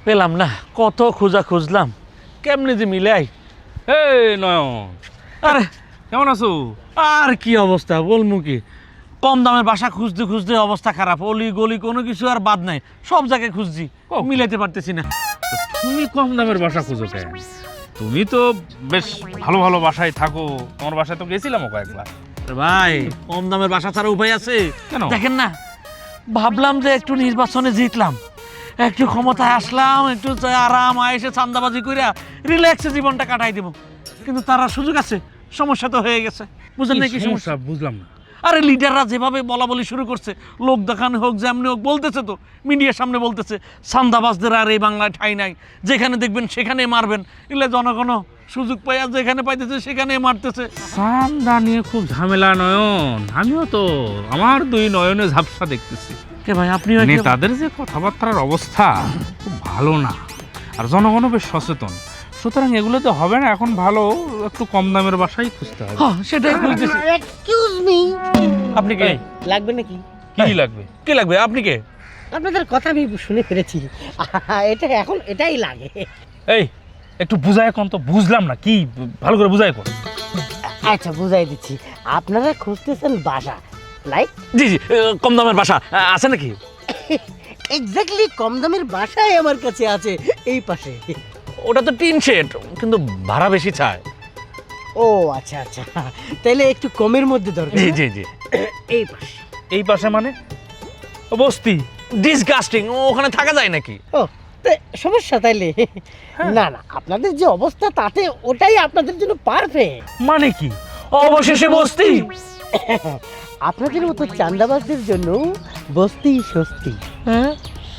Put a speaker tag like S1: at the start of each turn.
S1: পেলাম না, কত খোঁজা খুঁজলাম, কেমনে যে মিলাই।
S2: এই নয়ন,
S1: আরে
S2: কেমন আছো?
S1: আর কি অবস্থা বলবো কি, কম দামের বাসা খুঁজতে খুঁজতে অবস্থা খারাপ, অলি গলি কোনো কিছু আর বাদ নাই, সব জায়গায় খুঁজছি, মিলাইতে পারতেছি না।
S2: তুমি কম দামের বাসা খুঁজো কেন? তুমি তো বেশ ভালো ভালো বাসায় থাকো, তোমার বাসায় তো গেছিলাম কয়েকবার।
S1: আরে ভাই, কম দামের বাসা ছাড়া উপায় আছে?
S2: কেন?
S1: দেখেন না, ভাবলাম যে একটু নির্বাচনে জিতলাম, একটু ক্ষমতায় আসলাম, একটু আরাম আয়েসে চান্দাবাজি কইরা রিল্যাক্সে জীবনটা কাটাই দেব, কিন্তু তারা সুযোগ আছে, সমস্যা তো হয়ে গেছে। বুঝলেন না কি সমস্যা?
S2: বুঝলাম না।
S1: আরে লিডাররা যেভাবে বলা বলি শুরু করছে, লোক দেখানো হোক যেমনি হোক, বলতেছে তো মিডিয়ার সামনে বলতেছে চান্দাবাজদের আর এই বাংলায় ঠাঁই নাই, যেখানে দেখবেন সেখানে মারবেন, এগুলো জনগণ সুযোগ পাইয়া যেখানে পাইতেছে সেখানে মারতেছে।
S2: চান্দা নিয়ে খুব ঝামেলা নয়ন, আমিও তো আমার দুই নয়নে ঝাপসা দেখতেছি।
S1: কে ভাই আপনি?
S2: নেতাদের যে কথাবার্তার অবস্থা খুব ভালো না, আর জনগণও বেশ সচেতন, সুতরাং এগুলো তো হবে না। এখন ভালো একটু কম দামের বাসাই খুঁজতে হবে।
S1: হ্যাঁ সেটাই খুঁজতেছি।
S3: এক্সকিউজ মি,
S1: আপনি কে?
S3: লাগবে নাকি?
S2: কি লাগবে?
S1: কি লাগবে? আপনি কে?
S3: আপনাদের কথা আমি শুনে ফেলেছি, এটা এখন এটাই লাগে।
S2: এই একটু বুঝায় কোন তো, বুঝলাম না কি, ভালো করে বুঝায় কোন।
S3: আচ্ছা বুঝাই দিচ্ছি, আপনারা খুঁজতেছেন বাসা, লাইক
S1: জি জি, কম দামের বাসা আছে নাকি?
S3: এক্স্যাক্টলি কম দামের বাসাই আমার কাছে আছে, এই পাশে।
S1: ওটা তো টিন শেড, কিন্তু ভাড়া বেশি চায়।
S3: ও আচ্ছা আচ্ছা, তাহলে একটু কমের মধ্যে দরকার।
S1: জি
S3: না?
S1: জি জি।
S3: এই পাশে।
S2: এই পাশে মানে? ও বস্তি।
S1: ডিসগাস্টিং, ওখানে থাকা যায় নাকি?
S3: ও তা সমস্যা তাইলে? না না, আপনাদের যে অবস্থা তাতে ওটাই আপনাদের জন্য পারফেক্ট।
S2: মানে কি?
S1: অবশেষে বস্তি।
S3: আপনাদের মতো চান্দাবাজদের জন্য বস্তি স্বস্তি।
S1: হ্যাঁ